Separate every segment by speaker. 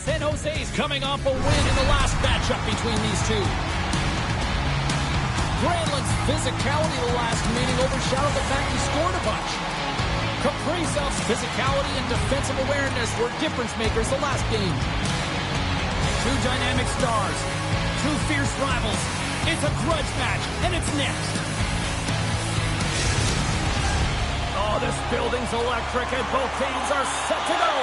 Speaker 1: San Jose's coming off a win in the last matchup between these two. Granlund's physicality the last meeting overshadowed the fact he scored a bunch. Kaprizov's physicality and defensive awareness were difference makers the last game. Two dynamic stars, two fierce rivals. It's a grudge match, and it's next. Oh, this building's electric, and both teams are set to go.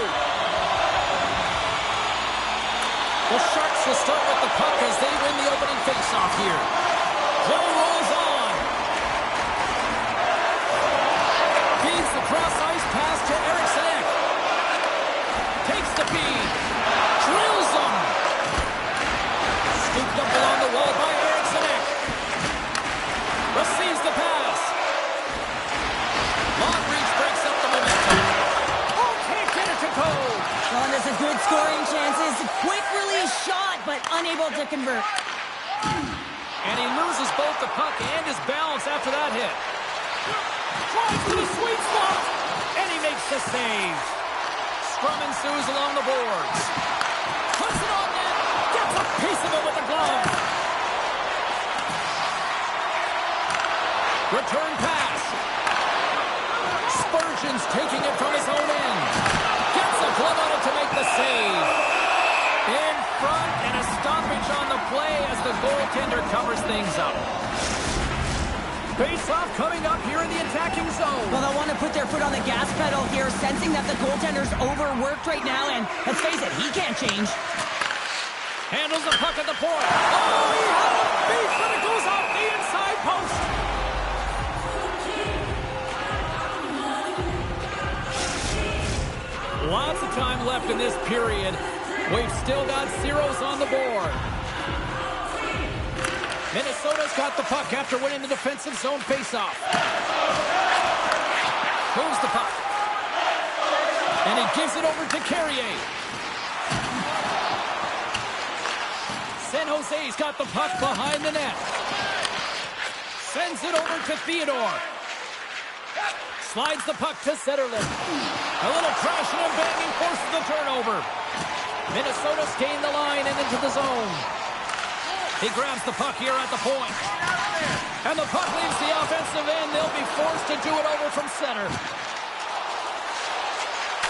Speaker 1: The Sharks will start with the puck as they win the opening faceoff here. Play rolls on. Feeds the cross-ice pass to Eriksson. Takes the feed. Drills him. Scooped up along the wall by Eriksson. Receives the pass. Long reach breaks up the momentum. Oh, can't get it to go.
Speaker 2: Oh, there's a good scoring chances. Quick release shot, but unable to convert.
Speaker 1: And he loses both the puck and his balance after that hit. Drives to the sweet spot, and he makes the save. Scrum ensues along the boards. Puts it on net, gets a piece of it with the glove. Return pass. Spurgeon's taking it from his own end. Gets a glove on it to make the save. In front, and a stoppage on the play as the goaltender covers things up. Face-off coming up here in the attacking zone.
Speaker 2: Well, they'll want to put their foot on the gas pedal here, sensing that the goaltender's overworked right now, and let's face it, he can't change.
Speaker 1: Handles the puck at the point. Oh, he had a beat, but it goes off the inside post. Lots of time left in this period. We've still got zeros on the board. Minnesota's got the puck after winning the defensive zone faceoff. Moves the puck. And he gives it over to Carrier. San Jose's got the puck behind the net. Sends it over to Theodore. Slides the puck to Zetterlund. A little crashing and banging forces the turnover. Minnesota's gained the line and into the zone. He grabs the puck here at the point. And the puck leaves the offensive end. They'll be forced to do it over from center.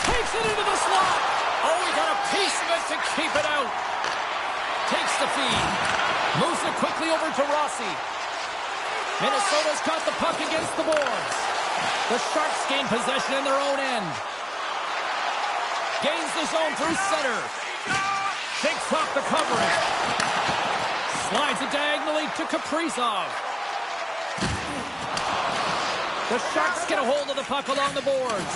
Speaker 1: Takes it into the slot. Oh, he got a piece of it to keep it out. Takes the feed. Moves it quickly over to Rossi. Minnesota's got the puck against the boards. The Sharks gain possession in their own end. Gains the zone through center. Shakes off the covering. Slides it diagonally to Kaprizov. The Sharks get a hold of the puck along the boards.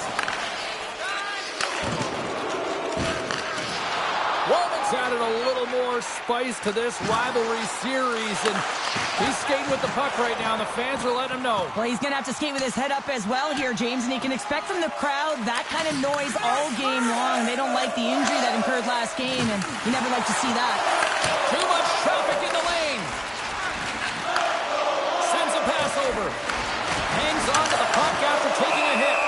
Speaker 1: Walman's added a little more spice to this rivalry series, and he's skating with the puck right now, and the fans are letting him know.
Speaker 2: Well, he's going to have to skate with his head up as well here, James, and he can expect from the crowd that kind of noise all game long. They don't like the injury that occurred last game, and you never like to see that.
Speaker 1: Too much traffic in the lane. Sends a pass over. Hangs on to the puck after taking a hit.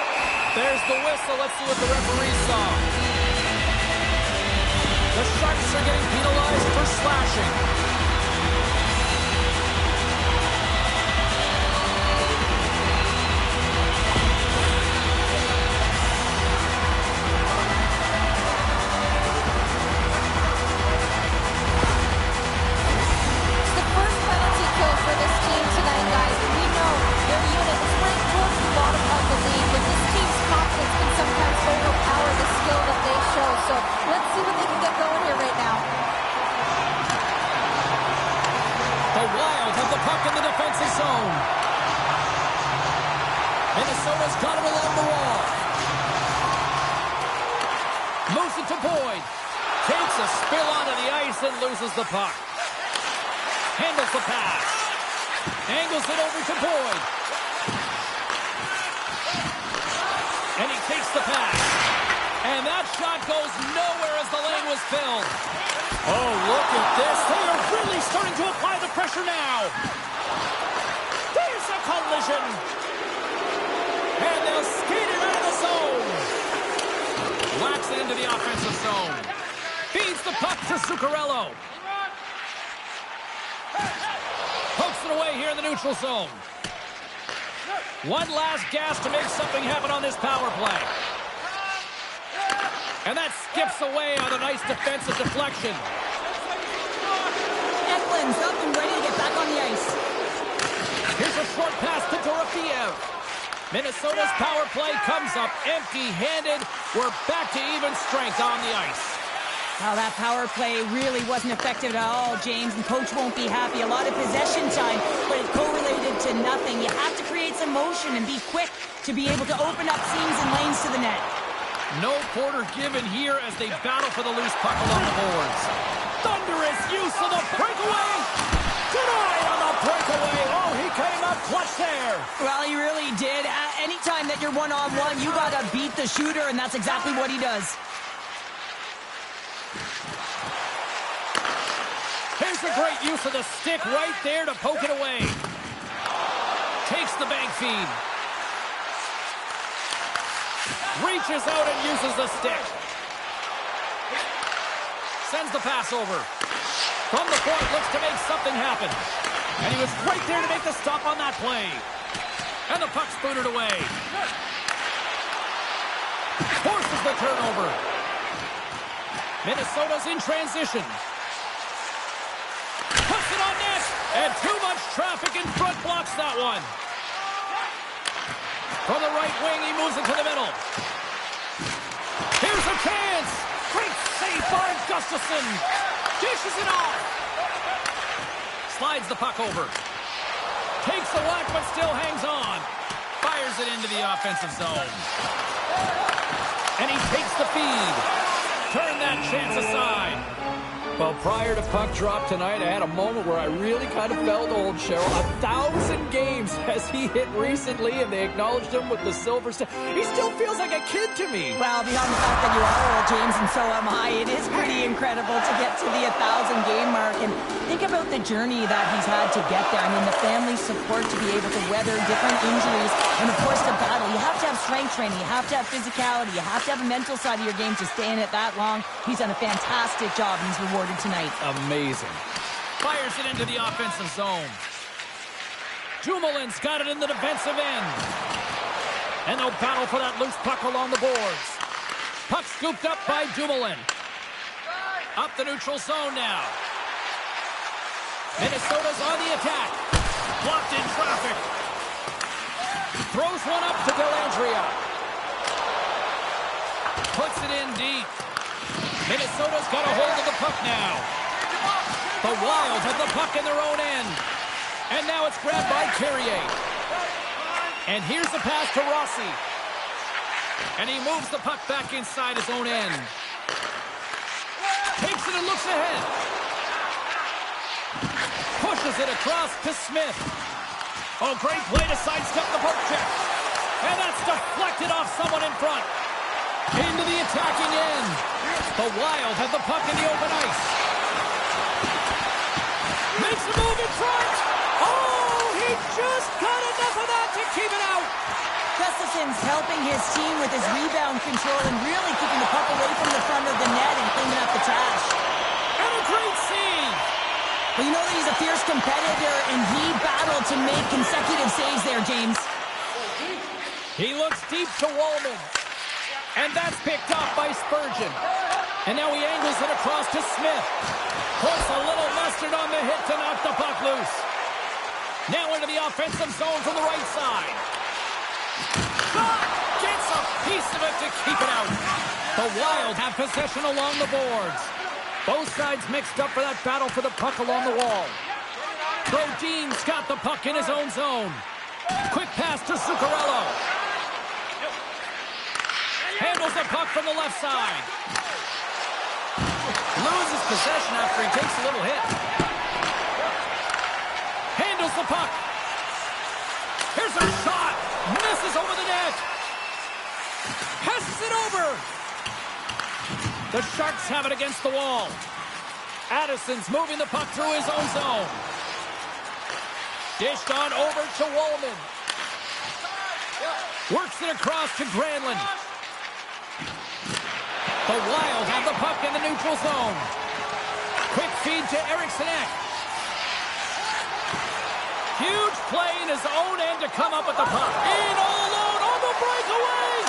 Speaker 1: There's the whistle. Let's see what the referee saw. The Sharks are getting penalized for slashing.
Speaker 3: So let's see what they can get going here right now.
Speaker 1: The Wild have the puck in the defensive zone. Minnesota's got it along the wall. Moves it to Boyd. a spill onto the ice and loses the puck. Handles the pass. Angles it over to Boyd. And he takes the pass. And that shot goes nowhere as the lane was filled. Oh, look at this. They are really starting to apply the pressure now. There's a collision. And they'll skate it out of the zone. Whacks it into the offensive zone. Feeds the puck to Zuccarello. Pokes it away here in the neutral zone. One last gas to make something happen on this power play. And that skips away on a nice defensive deflection.
Speaker 2: Ekland's up and ready to get back on the ice.
Speaker 1: Here's a short pass to Dorofiev. Minnesota's power play comes up empty-handed. We're back to even strength on the ice.
Speaker 2: Well, that power play really wasn't effective at all, James, and coach won't be happy. A lot of possession time, but it correlated to nothing. You have to create some motion and be quick to be able to open up seams and lanes to the net.
Speaker 1: No quarter given here as they battle for the loose puck along the boards. Thunderous use of the breakaway. Denied on the breakaway. Oh, he came up clutch there.
Speaker 2: Well, he really did. Anytime that you're one-on-one, you got to beat the shooter, and that's exactly what he does.
Speaker 1: Here's a great use of the stick right there to poke it away. Takes the bank feed. Reaches out and uses the stick. Sends the pass over. From the point, looks to make something happen. And he was right there to make the stop on that play. And the puck's booted away. Forces the turnover. Minnesota's in transition. Puts it on net. And too much traffic in front blocks that one. From the right wing, he moves it to the middle. Here's a chance. Great save by Gustafsson. Dishes it off. Slides the puck over. Takes the whack, but still hangs on. Fires it into the offensive zone. And he takes the feed. Turn that chance aside. Well, prior to puck drop tonight, I had a moment where I really kind of felt old, Cheryl. 1,000 games has he hit recently, and they acknowledged him with the silver star. He still feels like a kid to me.
Speaker 2: Well, beyond the fact that you are old, James, and so am I, it is pretty incredible to get to the 1,000-game mark. And think about the journey that he's had to get there. I mean, the family support to be able to weather different injuries, and of course, to battle. You have to have strength training. You have to have physicality. You have to have a mental side of your game to stay in it that long. He's done a fantastic job, and he's rewarded tonight.
Speaker 1: Amazing. Fires it into the offensive zone. Dumoulin's got it in the defensive end. And they'll battle for that loose puck along the boards. Puck scooped up by Dumoulin. Up the neutral zone now. Minnesota's on the attack. Blocked in traffic. Throws one up to Dellandrea. Puts it in deep. Minnesota's got a hold of the puck now. The Wild have the puck in their own end. And now it's grabbed by Carrier. And here's the pass to Rossi. And he moves the puck back inside his own end. Takes it and looks ahead. Pushes it across to Smith. Oh, great play to sidestep the poke check. And that's deflected off someone in front. Into the attacking end. The Wild have the puck in the open ice. Makes a move in front. Oh, he just got enough of that to keep it out.
Speaker 2: Gustafsson's helping his team with his rebound control and really keeping the puck away from the front of the net and cleaning up the trash.
Speaker 1: And a great save.
Speaker 2: Well, you know that he's a fierce competitor, and he battled to make consecutive saves there, James.
Speaker 1: He looks deep to Wallman. And that's picked up by Spurgeon. And now he angles it across to Smith. Puts a little mustard on the hit to knock the puck loose. Now into the offensive zone from the right side. Gets a piece of it to keep it out. The Wild have possession along the boards. Both sides mixed up for that battle for the puck along the wall. Brodin's got the puck in his own zone. Quick pass to Zuccarello. Handles the puck from the left side. loses possession after he takes a little hit. Handles the puck. Here's a shot. Misses over the net. Passes it over. The Sharks have it against the wall. Addison's moving the puck through his own zone. Dished on over to Wallman. Works it across to Granlund. The Wild have the puck in the neutral zone. Quick feed to Eriksson. Huge play in his own end to come up with the puck. In all alone on the breakaway.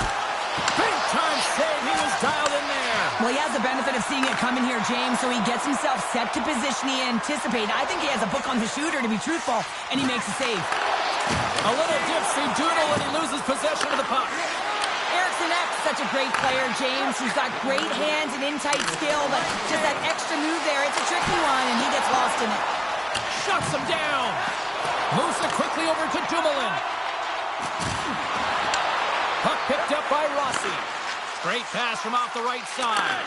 Speaker 1: Big time save. He was dialed in there.
Speaker 2: Well, he has the benefit of seeing it coming here, James, so he gets himself set to position he anticipated. I think he has a book on the shooter, to be truthful, and he makes a save.
Speaker 1: A little dipsy doodle and he loses possession of the puck.
Speaker 2: Eriksson, such a great player, James. He's got great hands and in-tight skill, but just that extra move there, it's a tricky one, and he gets lost in it.
Speaker 1: Shuts him down. Moves it quickly over to Dumoulin. Puck picked up by Rossi. Great pass from off the right side.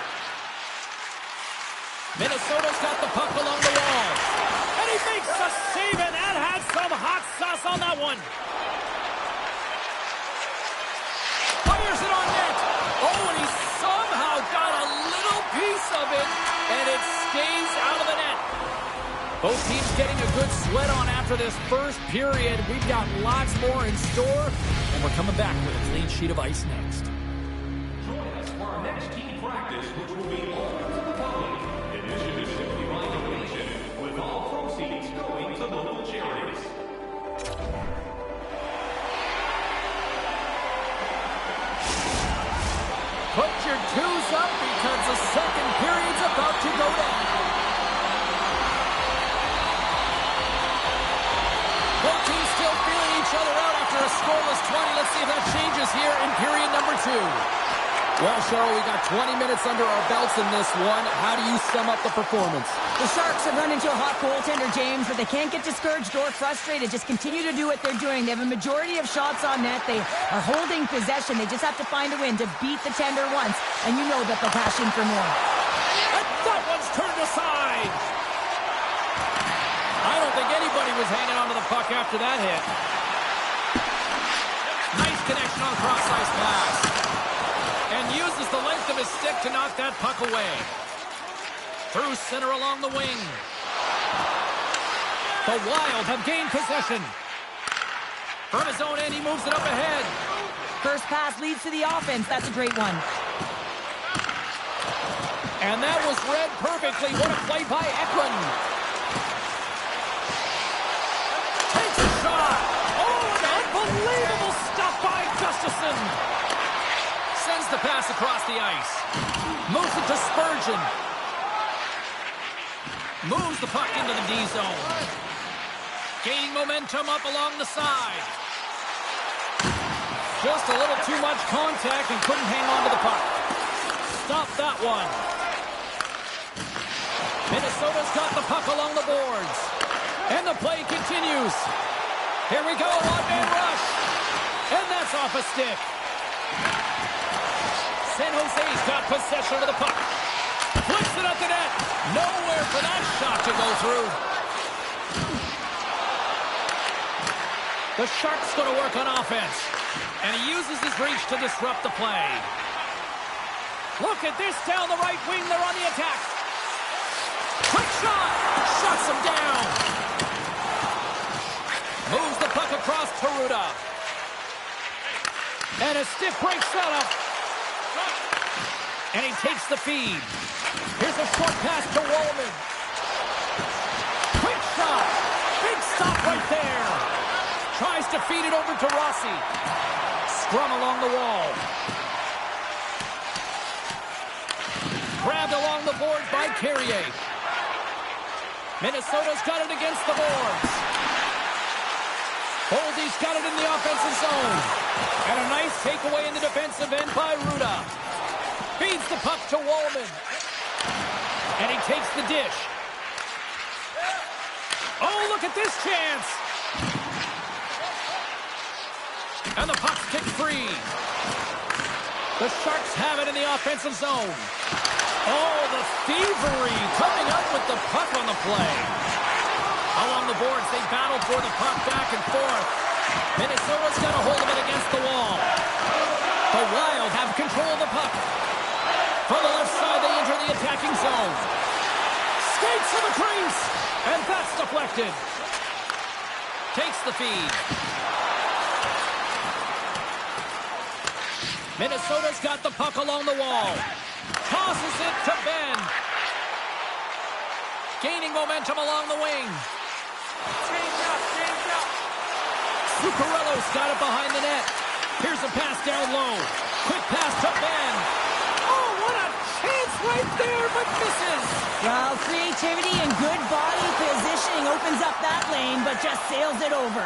Speaker 1: Minnesota's got the puck along the wall. And he makes a save, and that had some hot sauce on that one. Fires it on net. Oh, and he somehow got a little piece of it, and it stays out of the net. Both teams getting a good sweat on after this first period. We've got lots more in store, and we're coming back with a clean sheet of ice next.
Speaker 4: Join us for our next team practice, which will be open to the public. Admission is simply by donation, with all proceeds going to local charities.
Speaker 1: Put your twos up because the second period's about to go down. Both teams still feeling each other out after a scoreless 20. Let's see if that changes here in period number 2. Well, Cheryl, we got 20 minutes under our belts in this one. How do you sum up the performance?
Speaker 2: The Sharks have run into a hot goaltender, James, but they can't get discouraged or frustrated. Just continue to do what they're doing. They have a majority of shots on net. They are holding possession. They just have to find a win to beat the tender once, and you know that they'll cash in for more.
Speaker 1: And that one's turned aside. I don't think anybody was hanging on to the puck after that hit. Nice connection on cross-ice pass. And uses the length of his stick to knock that puck away. Through center along the wing. The Wild have gained possession. From his own end, he moves it up ahead.
Speaker 2: First pass leads to the offense. That's a great one.
Speaker 1: And that was read perfectly. What a play by Eklund. Takes a shot. Oh, an unbelievable stuff by Gustafsson. Sends the pass across the ice. Moves it to Spurgeon. Moves the puck into the D zone. Gaining momentum up along the side. Just a little too much contact and couldn't hang on to the puck. Stop that one. Minnesota's got the puck along the boards. And the play continues. Here we go, one-man rush. And that's off a stick. San Jose's got possession of the puck. Flips it up the net. Nowhere for that shot to go through. The Sharks going to work on offense. And he uses his reach to disrupt the play. Look at this down the right wing. They're on the attack. Quick shot. Shuts him down. Moves the puck across to Ruda. And a stiff break setup. And he takes the feed. Here's a short pass to Wallman. Quick shot. Big stop right there. Tries to feed it over to Rossi. Scrum along the wall. Grabbed along the boards by Carrier. Minnesota's got it against the boards. Boldy's got it in the offensive zone. And a nice takeaway in the defensive end by Ruda. Feeds the puck to Wallman. And he takes the dish. Oh, look at this chance. And the puck's kicked free. The Sharks have it in the offensive zone. Oh, the thievery coming up with the puck on the play. Along the boards, they battle for the puck back and forth. Minnesota's got a hold of it against the wall. The Wild have control of the puck. From the left side, they enter the attacking zone. Skates to the crease, and that's deflected. Takes the feed. Minnesota's got the puck along the wall. Tosses it to Ben. Gaining momentum along the wing.
Speaker 5: Change up.
Speaker 1: Zuccarello's got it behind the net. Here's a pass down low. Quick pass to Ben. Oh, what a chance right there, but misses.
Speaker 2: Well, creativity and good body positioning opens up that lane, but just sails it over.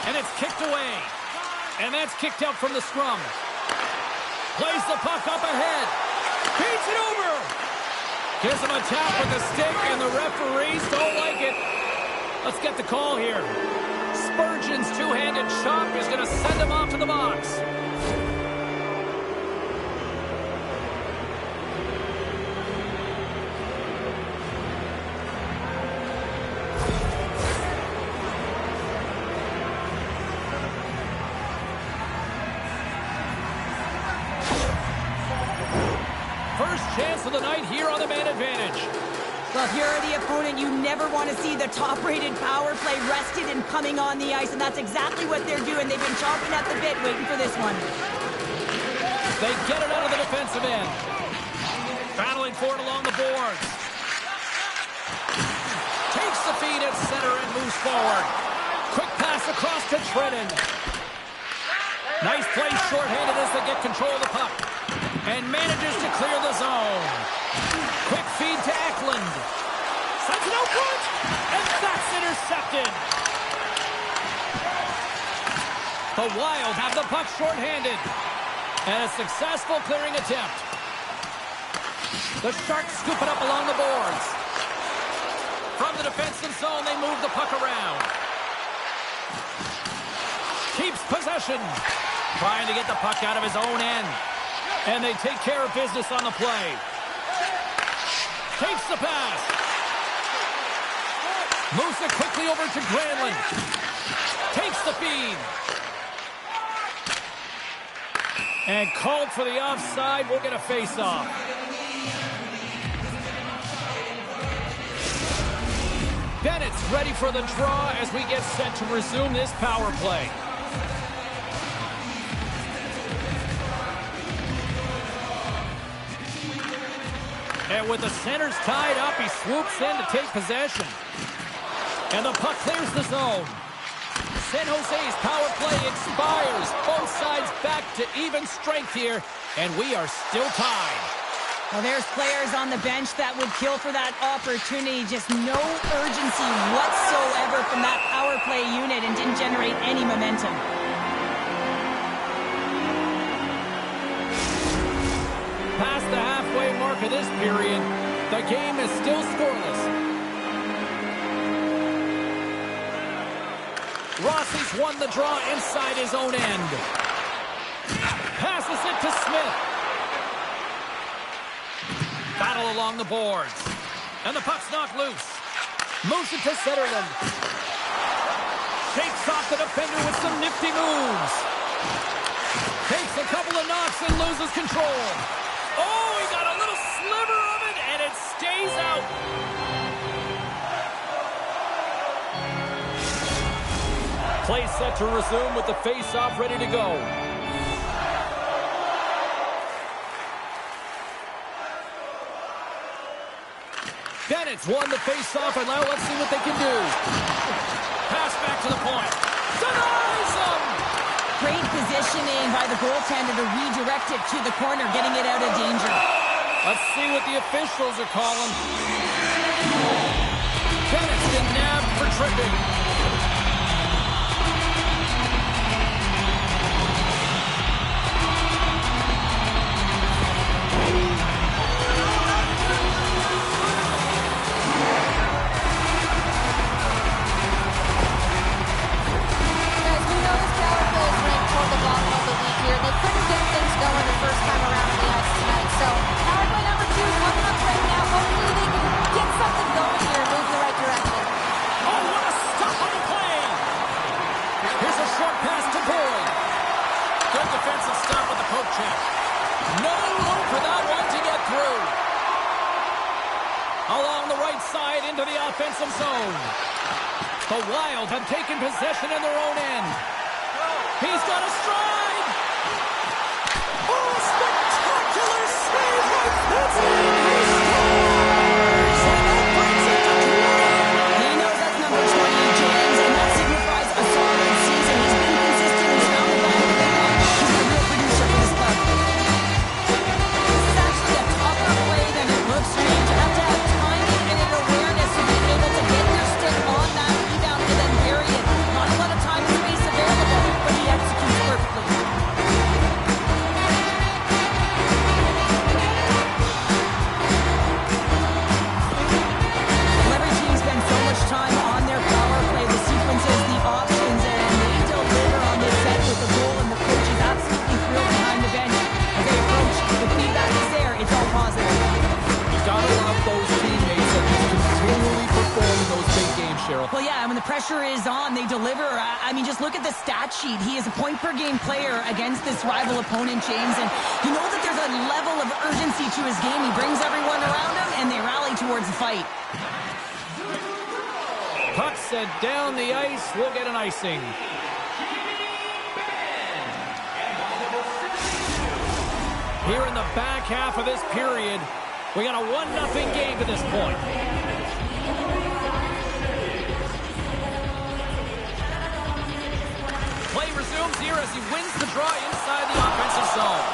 Speaker 1: And it's kicked away. And that's kicked out from the scrum. Plays the puck up ahead. Beats it over. Gives him a tap with the stick, and the referees don't like it. Let's get the call here. Spurgeon's two-handed chop is going to send him off to the box. First chance of the night here on the man advantage.
Speaker 2: Well, if you're the opponent, you never want to see the top-rated power play rested and coming on the ice, and that's exactly what they're doing. They've been chomping at the bit waiting for this one.
Speaker 1: They get it out of the defensive end. Battling for it along the boards. Takes the feed at center and moves forward. Quick pass across to Trenton. Nice play shorthanded as they get control of the puck. And manages to clear the zone. Quick feed to Eklund. Sends it out front. And that's intercepted. The Wild have the puck shorthanded. And a successful clearing attempt. The Sharks scoop it up along the boards. From the defensive zone, they move the puck around. Keeps possession. Trying to get the puck out of his own end. And they take care of business on the play. Takes the pass. Moves it quickly over to Granlund. Takes the feed. And called for the offside. We'll get a face-off. Bennett's ready for the draw as we get set to resume this power play. And with the centers tied up, he swoops in to take possession. And the puck clears the zone. San Jose's power play expires. Both sides back to even strength here, and we are still tied.
Speaker 2: Well, there's players on the bench that would kill for that opportunity. Just no urgency whatsoever from that power play unit and didn't generate any momentum.
Speaker 1: Past the halfway mark of this period, the game is still scoreless. Rossi's won the draw inside his own end. Passes it to Smith. Battle along the boards. And the puck's knocked loose. Moves it to Zetterlund. Shakes off the defender with some nifty moves. Takes a couple of knocks and loses control. Oh, he got a little sliver of it, and it stays out. Play set to resume with the face-off ready to go. Bennett's won the face-off, and now let's see what they can do. Pass back to the point. Denies him!
Speaker 2: Great positioning by the goaltender to redirect it to the corner, getting it out of danger.
Speaker 1: Let's see what the officials are calling. Bennett's been nabbed for tripping.
Speaker 3: They couldn't get things going the first time around on the ice tonight. So power play number 2 coming up.
Speaker 1: offensive zone. The Wild have taken possession in their own end. He's got a stride. Oh, spectacular save right there. He scores. And that brings it to 20.
Speaker 2: He knows that's number 20, James, and that signifies a solid season. He's been consistent. He's found the back of the net. He's a real producer for this club. This is actually a tougher play than it looks, James. You have to have timing and an awareness to be able to get your stick on that rebound and then bury it. Not a lot of time and space available, but he executes perfectly. Well, every team spends so much time on their power play, the sequences, the options, and they deliver on this set with the goal, and the coach is absolutely thrilled behind the bench. As they approach, the feedback is there. It's all positive.
Speaker 1: You gotta love those teammates that just continually perform in those big games, Cheryl.
Speaker 2: Well, yeah, when the pressure is on, they deliver. I mean, just look at the stat sheet. He is a point-per-game player against this rival opponent, James, and you know that there's a level of urgency to his game. He brings everyone around him, and they rally towards the fight.
Speaker 1: Puck set down the ice. We'll get an icing. Here in the back half of this period, we got a 1-0 game to this point. Play resumes here as he wins the draw inside the offensive zone.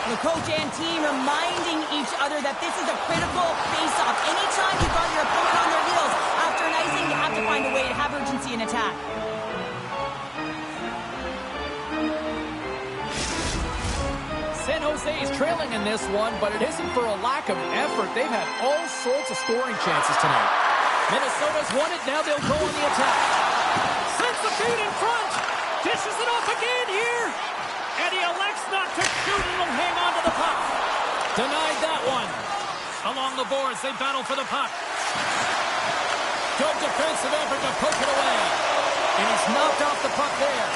Speaker 2: The coach and team reminding each other that this is a critical face-off. Anytime you've got your opponent on their heels after an icing, you have to find a way to have urgency in attack.
Speaker 1: San Jose is trailing in this one, but it isn't for a lack of effort. They've had all sorts of scoring chances tonight. Minnesota's won it. Now they'll go on the attack. Sends the feed in front. Dishes it off again here. And he elects not to shoot and will hang on to the puck. Denied that one. Along the boards, they battle for the puck. Good defensive effort to poke it away. And he's knocked off the puck there.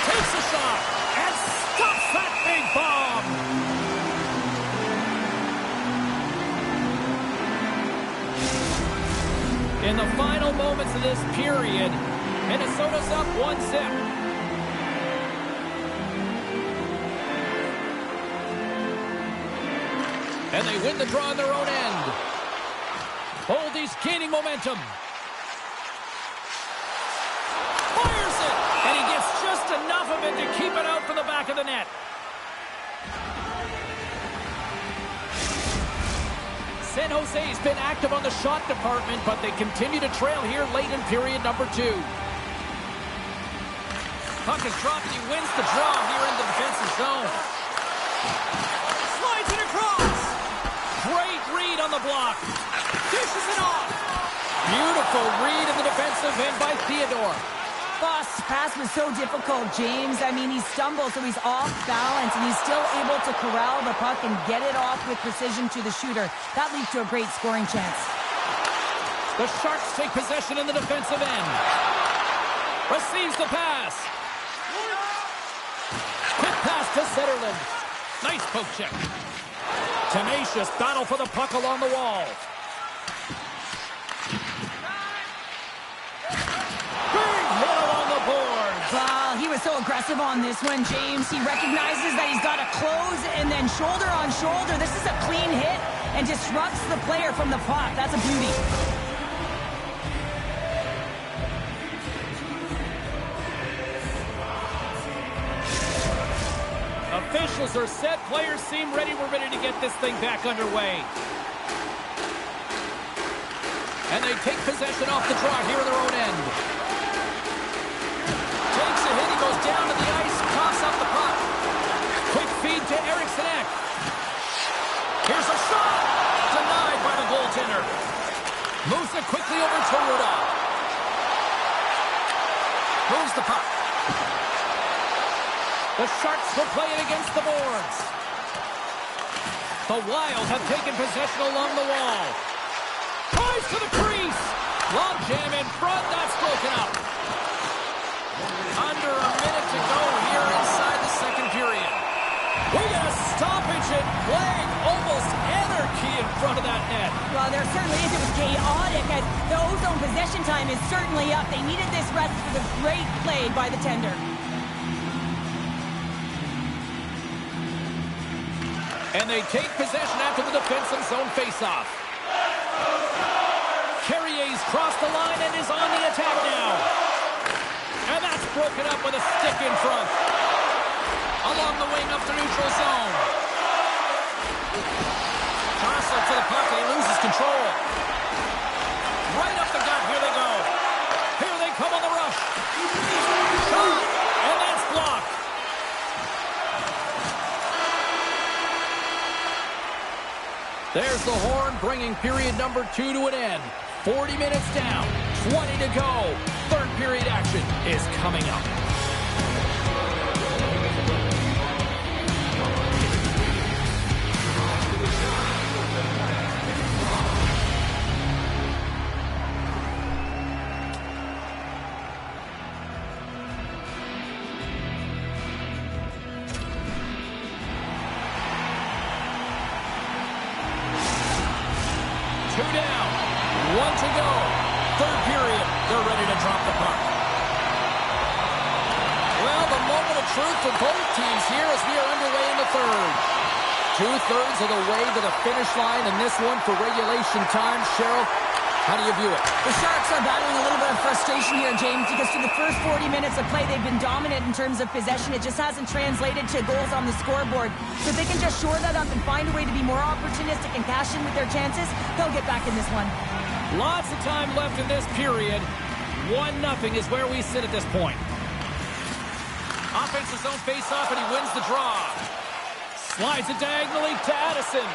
Speaker 1: Takes a shot and stops that big bomb. In the final moments of this period, Minnesota's up 1-0. And they win the draw on their own end. Boldy's gaining momentum. Fires it! And he gets just enough of it to keep it out from the back of the net. San Jose's been active on the shot department, but they continue to trail here late in period number 2. Puck is dropped and he wins the draw here in the defensive zone. Slides it across. Great read on the block. Dishes it off. Beautiful read in the defensive end by Theodore.
Speaker 2: Boss, pass was so difficult, James. I mean, he stumbles, so he's off balance, and he's still able to corral the puck and get it off with precision to the shooter. That leads to a great scoring chance.
Speaker 1: The Sharks take possession in the defensive end. Receives the pass. Quick pass to Zetterlund. Nice poke check. Tenacious battle for the puck along the wall.
Speaker 2: He was so aggressive on this one, James. He recognizes that he's got to close and then shoulder on shoulder. This is a clean hit and disrupts the player from the puck. That's a beauty.
Speaker 1: Officials are set. Players seem ready. We're ready to get this thing back underway. And they take possession off the draw here in their own end. Takes a hit, he goes down to the ice, coughs up the puck. Quick feed to Eriksson Ek. Here's a shot! Denied by the goaltender. Moves it quickly over to Rudolph. Moves the puck. The Sharks will play it against the boards. The Wild have taken possession along the wall. Drives to the crease. Long jam in front, that's broken up. Under a minute to go here inside the second period. We got a stoppage in play. Almost anarchy in front of that net.
Speaker 2: Well, there certainly is. It was chaotic as the ozone possession time is certainly up. They needed this rest for the great play by the tender.
Speaker 1: And they take possession after the defensive zone faceoff. Carrier's crossed the line and is on the attack now. And that's broken up with a stick in front. Along the wing up to neutral zone. Jostler to the puck and he loses control. Right up the gut. Here they go. Here they come on the rush. Shot! And that's blocked. There's the horn, bringing period number 2 to an end. 40 minutes down, 20 to go. Third period action is coming up. Two down, 1 to go. Third period, they're ready to drop the puck. Well, the moment of truth for both teams here as we are underway in the third. 2/3 of the way to the finish line, and this one for regulation time. Cheryl, how do you view it?
Speaker 2: The Sharks are battling a little bit of frustration here, James, because through the first 40 minutes of play, they've been dominant in terms of possession. It just hasn't translated to goals on the scoreboard. So if they can just shore that up and find a way to be more opportunistic and cash in with their chances, they'll get back in this one.
Speaker 1: Lots of time left in this period. 1-0 is where we sit at this point. Offensive zone face-off, and he wins the draw. Slides it diagonally to Addison.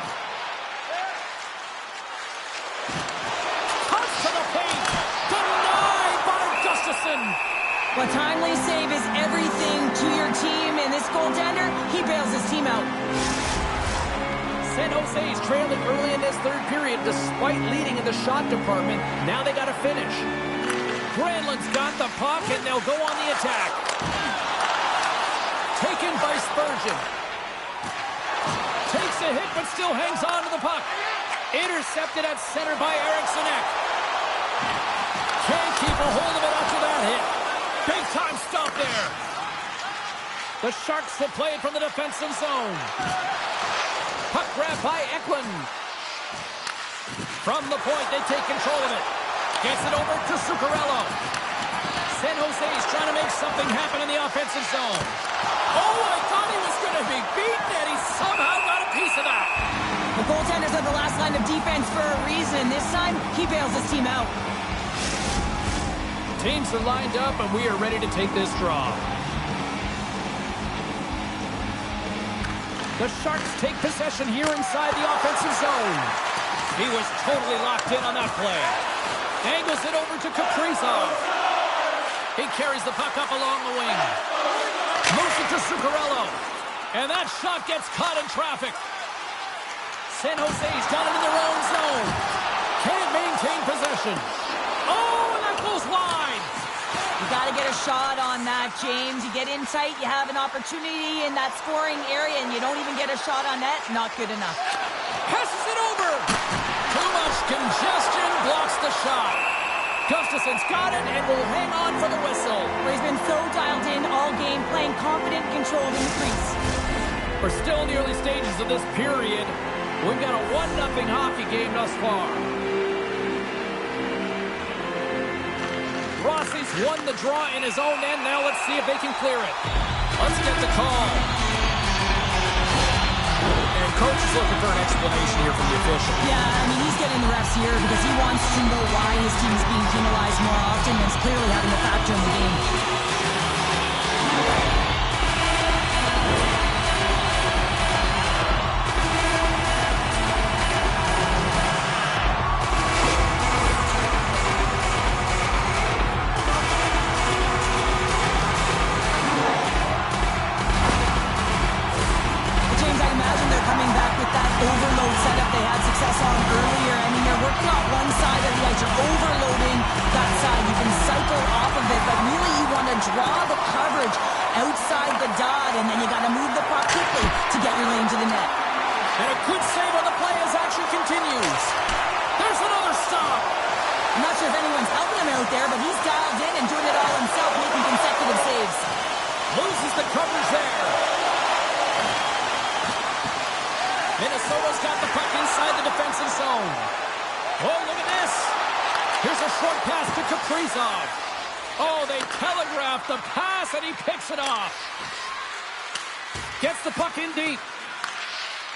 Speaker 1: Cuts to the paint. Denied by Gustafsson.
Speaker 2: Well, timely save is everything to your team, and this goaltender, he bails his team out.
Speaker 1: San Jose's trailing early in this third period despite leading in the shot department. Now they got to finish. Granlund's got the puck, and they'll go on the attack. Taken by Spurgeon. Takes a hit, but still hangs on to the puck. Intercepted at center by Eriksson Ek. Can't keep a hold of it after that hit. Big time stop there. The Sharks will play it from the defensive zone. Puck grab by Eklund. From the point, they take control of it. Gets it over to Zuccarello. San Jose's trying to make something happen in the offensive zone. Oh, I thought he was going to be beaten, and he somehow got a piece of that.
Speaker 2: The goaltenders are the last line of defense for a reason. This time, he bails his team out.
Speaker 1: Teams are lined up, and we are ready to take this draw. The Sharks take possession here inside the offensive zone. He was totally locked in on that play. Angles it over to Kaprizov. He carries the puck up along the wing. Moves it to Zuccarello. And that shot gets caught in traffic. San Jose's got it in their own zone. Can't maintain possession. Oh, and that goes wide.
Speaker 2: You got to get a shot on that, James. You get in tight, you have an opportunity in that scoring area, and you don't even get a shot on net. Not good enough.
Speaker 1: Passes it over. Too much congestion blocks the shot. Gustafsson's got it and will hang on for the whistle.
Speaker 2: He's been so dialed in all game, playing confident, controlled in the crease.
Speaker 1: We're still in the early stages of this period. We've got a 1-0 hockey game thus far. Rossi's won the draw in his own end. Now let's see if they can clear it. Let's get the call. And coach is looking for an explanation here from the official.
Speaker 2: Yeah, I mean, he's getting the refs here because he wants to know why his team is being penalized more often, and it's clearly having a factor in the game. Overload setup they had success on earlier. I mean, they're working on one side of the ice. You're overloading that side. You can cycle off of it, but really you want to draw the coverage outside the dot, and then you got to move the puck quickly to get your lane to the net.
Speaker 1: And a good save on the play as action continues. Here's another stop.
Speaker 2: I'm not sure if anyone's helping him out there, but he's dialed in and doing it all himself, making consecutive saves.
Speaker 1: Loses the coverage there. Minnesota's got the puck inside the defensive zone. Oh, look at this. Here's a short pass to Kaprizov. Oh, they telegraphed the pass, and he picks it off. Gets the puck in deep.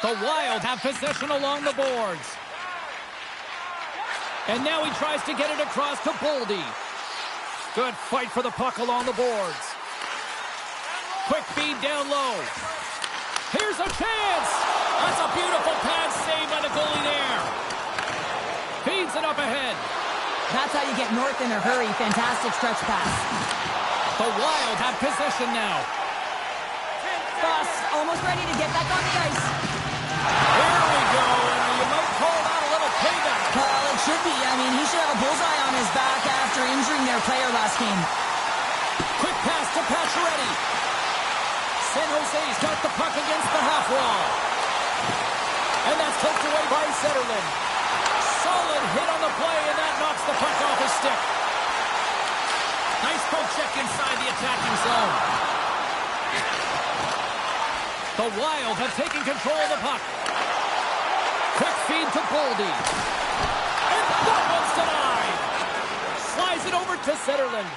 Speaker 1: The Wild have possession along the boards. And now he tries to get it across to Boldy. Good fight for the puck along the boards. Quick feed down low. Here's a chance. That's a beautiful pass save by the goalie there. Feeds it up ahead.
Speaker 2: That's how you get north in a hurry. Fantastic stretch pass.
Speaker 1: The Wild have possession now.
Speaker 2: Foss almost ready to get back on the ice.
Speaker 1: There we go. You might call that a little payback.
Speaker 2: Well, it should be. I mean, he should have a bullseye on his back after injuring their player last game.
Speaker 1: Quick pass to Pacioretty. San Jose's got the puck against the half wall. And that's tipped away by Zetterlund. Solid hit on the play, and that knocks the puck off his stick. Nice poke check inside the attacking zone. The Wild have taken control of the puck. Quick feed to Boldy. And that one's denied. Slides it over to Zetterlund.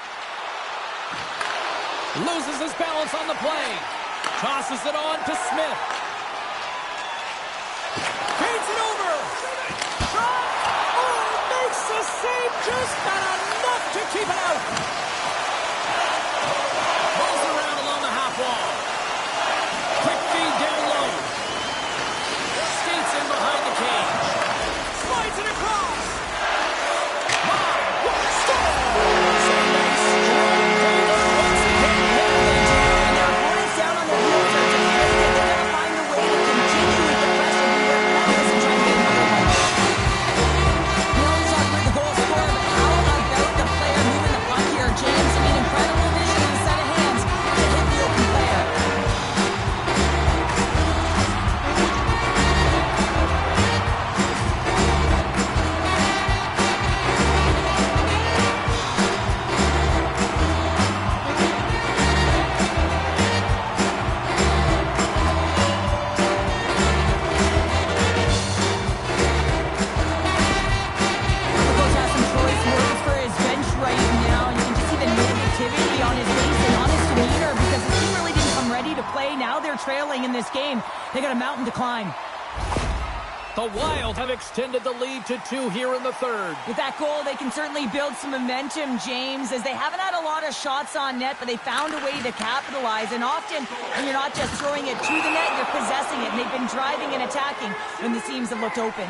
Speaker 1: Loses his balance on the play. Tosses it on to Smith. Feeds it over. Shot. Oh, makes the save. Just not enough to keep it out. Pulls around along the half wall. Quick feed down low. Skates in behind the cage. Slides it across. My, what a stop! Somebody's strong paper once again.
Speaker 2: And their opponents down on their heels are defeated. They're going to find a way to continue with the pressure. We were relentless in trying to get another one. We always talk about the goal scorer, but how about the player moving the puck here, James? I mean, incredible vision and a set of hands to hit the open player. The coach has some choice words for his bench right now. You can just see the negativity on his face and on his demeanor because the team really didn't come ready to play. Now they're trailing in this game. They got a mountain to climb.
Speaker 1: The Wild have extended the lead to 2 here in the third.
Speaker 2: With that goal, they can certainly build some momentum, James, as they haven't had a lot of shots on net, but they found a way to capitalize. And often, when you're not just throwing it to the net, you're possessing it. And they've been driving and attacking when the seams have looked open.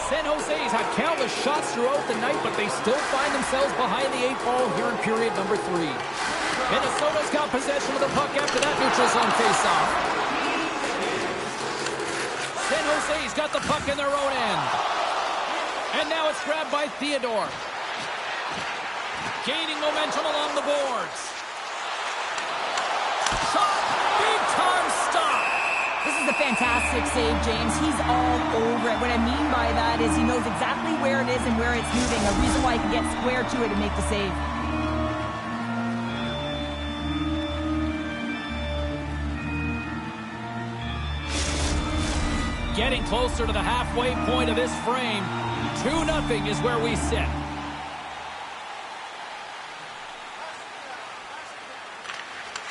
Speaker 1: San Jose's had countless shots throughout the night, but they still find themselves behind the 8 ball here in period number 3. Minnesota's got possession of the puck after that neutral zone faceoff. San Jose's got the puck in their own end. And now it's grabbed by Theodore. Gaining momentum along the boards. Shot! Big time stop!
Speaker 2: This is a fantastic save, James. He's all over it. What I mean by that is he knows exactly where it is and where it's moving. A reason why he can get square to it and make the save.
Speaker 1: Getting closer to the halfway point of this frame. 2-0 is where we sit.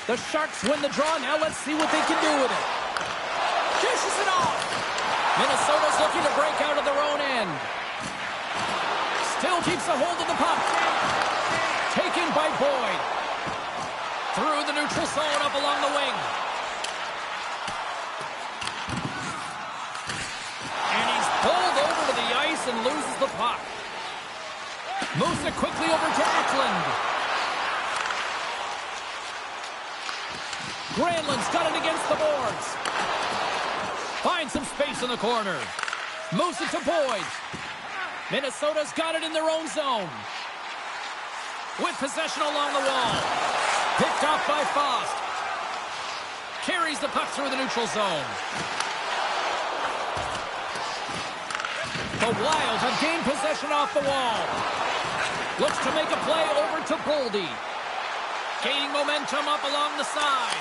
Speaker 1: The Sharks win the draw. Now let's see what they can do with it. Dishes it off. Minnesota's looking to break out of their own end. Still keeps a hold of the puck. Taken by Boyd. Through the neutral zone up along the wing. Pulled over to the ice and loses the puck. Moves it quickly over to Eklund. Granlund's got it against the boards. Finds some space in the corner. Moves it to Boyd. Minnesota's got it in their own zone. With possession along the wall. Picked off by Faust. Carries the puck through the neutral zone. The Wild have gained possession off the wall. Looks to make a play over to Goalie. Gaining momentum up along the side.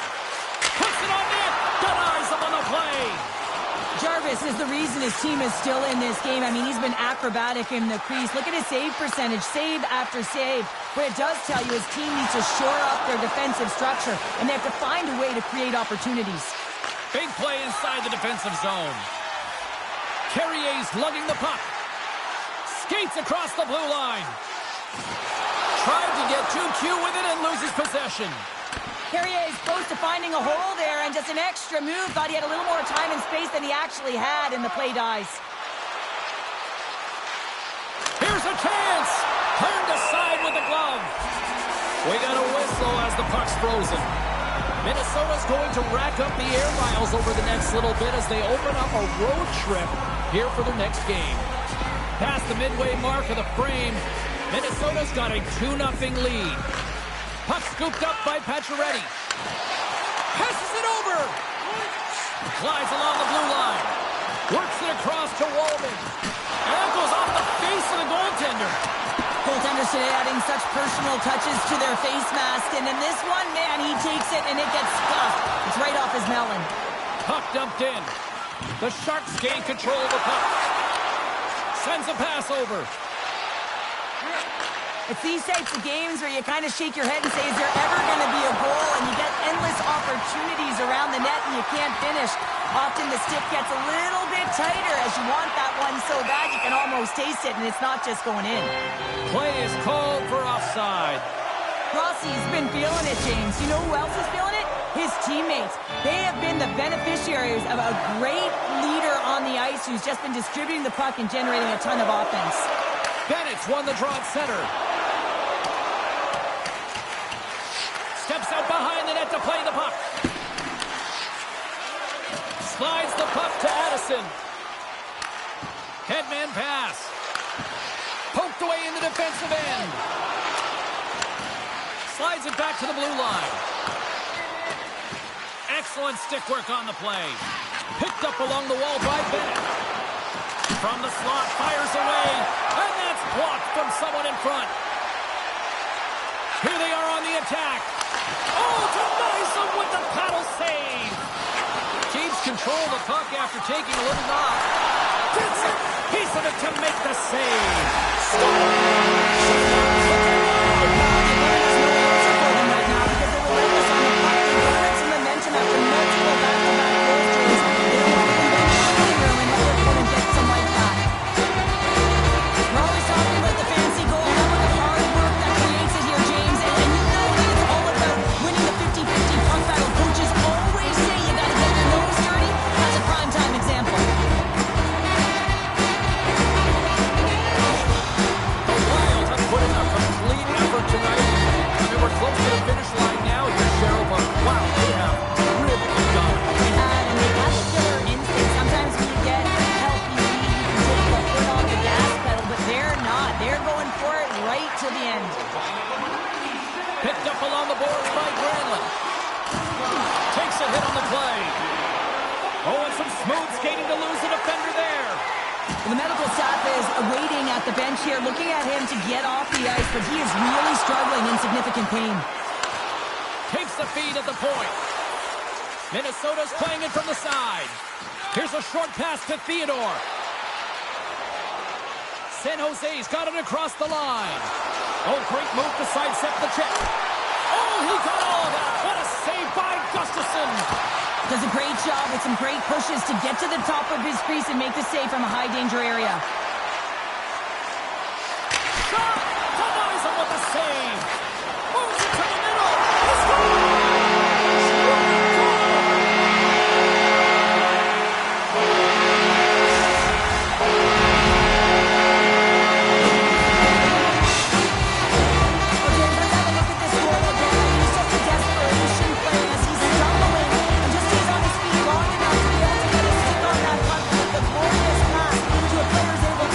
Speaker 1: Puts it on net. Denies him on the play.
Speaker 2: Jarvis is the reason his team is still in this game. I mean, he's been acrobatic in the crease. Look at his save percentage, save after save. What it does tell you, his team needs to shore up their defensive structure, and they have to find a way to create opportunities.
Speaker 1: Big play inside the defensive zone. Carrier's lugging the puck. Skates across the blue line. Tried to get too cute with it and loses possession.
Speaker 2: Carrier is close to finding a hole there, and just an extra move. Thought he had a little more time and space than he actually had, and the play dies.
Speaker 1: Here's a chance! Turned aside with the glove. We got a whistle as the puck's frozen. Minnesota's going to rack up the air miles over the next little bit as they open up a road trip here for their next game. Past the midway mark of the frame, Minnesota's got a 2-0 lead. Puck scooped up by Pacioretty. Passes it over. Glides along the blue line. Works it across to Walman. And that goes off the face of the goaltender.
Speaker 2: Goaltenders today adding such personal touches to their face mask. And in this one, man, he takes it and it gets scuffed. It's right off his melon.
Speaker 1: Puck dumped in. The Sharks gain control of the puck. Sends a pass over.
Speaker 2: It's these types of games where you kind of shake your head and say, is there ever going to be a goal? And you get endless opportunities around the net and you can't finish. Often the stick gets a little bit tighter as you want that one so bad you can almost taste it, and it's not just going in.
Speaker 1: Play is called for offside.
Speaker 2: Rossi's been feeling it, James. You know who else is feeling it? His teammates. They have been the beneficiaries of a great leader on the ice who's just been distributing the puck and generating a ton of offense.
Speaker 1: Bennett's won the draw at center. Steps out behind the net to play the puck. Slides the puck to Addison. Headman pass. Poked away in the defensive end. Slides it back to the blue line. Excellent stick work on the play. Picked up along the wall by Bennett. From the slot, fires away. And that's blocked from someone in front. Here they are on the attack. Oh, denies them with the paddle save. Keeps control of the puck after taking a little knock. Gets a piece of it to make the Picked up along the boards by Granlund. Takes a hit on the play. Oh, and some smooth skating to lose the defender there.
Speaker 2: The medical staff is waiting at the bench here, looking at him to get off the ice, but he is really struggling in significant pain.
Speaker 1: Takes the feed at the point. Minnesota's playing it from the side. Here's a short pass to Theodore. San Jose's got it across the line. Oh, great move to sidestep the check. Oh, he got all of that. What a save by Gustafsson.
Speaker 2: Does a great job with some great pushes to get to the top of his crease and make the save from a high-danger area.
Speaker 1: Shot! Denies him with the save. Moves it to the middle. He scores!
Speaker 2: Players able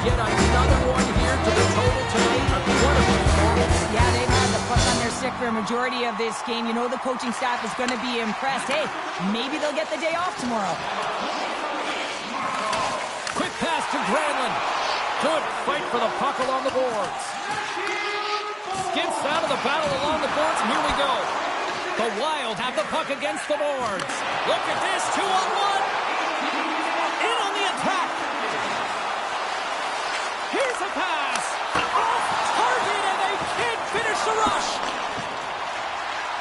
Speaker 1: yet another one here to the total tonight. What a performance.
Speaker 2: Yeah, they've had the puck on their stick for a majority of this game. You know the coaching staff is going to be impressed. Hey, maybe they'll get the day off tomorrow.
Speaker 1: Quick pass to Granlund. Good fight for the puck along the boards. Skips out of the battle along the boards, and here we go. The Wild have the puck against the boards. Look at this, 2-on-1. In on the attack. Here's a pass. Off target, and they can't finish the rush.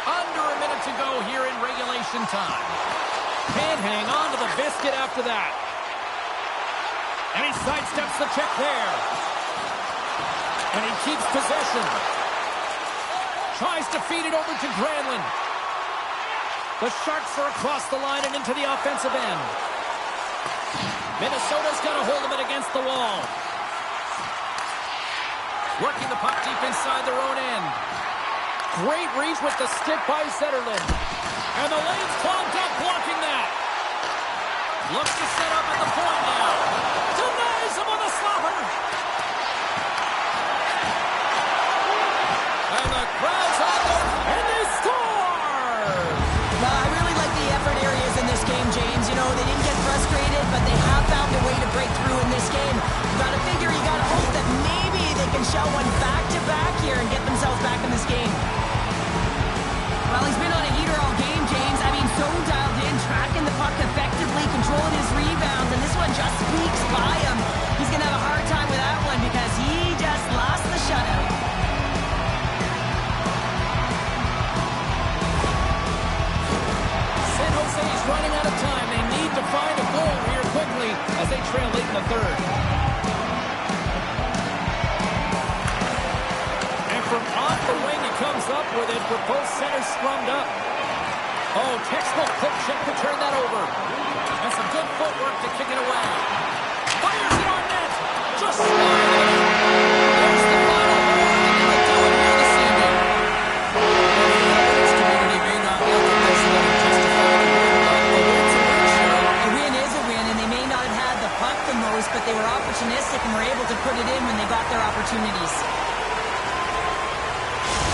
Speaker 1: Under a minute to go here in regulation time. Can't hang on to the biscuit after that. And he sidesteps the check there. And he keeps possession. Tries to feed it over to Granlund. The Sharks are across the line and into the offensive end. Minnesota's got a hold of it against the wall. Working the puck deep inside their own end. Great reach with the stick by Zetterlund. And the lane's clogged up, blocking that. Looks to set up at the point now. Denies him on the slapper. And the crowd's on there, and they score!
Speaker 2: I really like the effort areas in this game, James. You know, they didn't get frustrated, but they have found a way to break through in this game. You got to figure, you got to hope that maybe they can shell one back-to-back here and get themselves back in this game. Well, he's been on a heater all game, James. I mean, so dialed in, tracking the puck effectively, controlling his rebounds, and this one just squeaks by him. He's going to have a hard time with that one because he just lost the shutout.
Speaker 1: San Jose's running out of time. They need to find a goal here quickly as they trail late in the third. And from off the wing, he comes up with it with both centers scrummed up. Oh, textbook hook check to turn that over. And some good footwork to kick it away. Fires it on net. Just slide it. There's the final goal. And they do it here this evening. This community may not look at this and testify to win, but a win's a win, Cheryl.
Speaker 2: A win is a win, and they may not have had the puck the most, but they were opportunistic and were able to put it in when they got their opportunities.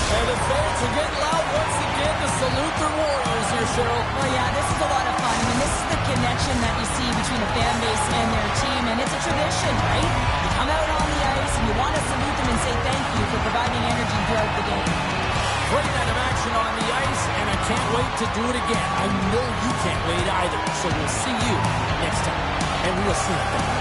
Speaker 1: And the fans are getting loud once again to salute their Warriors here, Cheryl.
Speaker 2: Well, yeah, this is a lot of fun. I mean, this is the connection that you see between the fan base and their team, and it's a tradition, right? You come out on the ice, and you want to salute them and say thank you for providing energy throughout the game.
Speaker 1: Great night of action on the ice, and I can't wait to do it again. I know you can't wait either, so we'll see you next time. And we will see you then.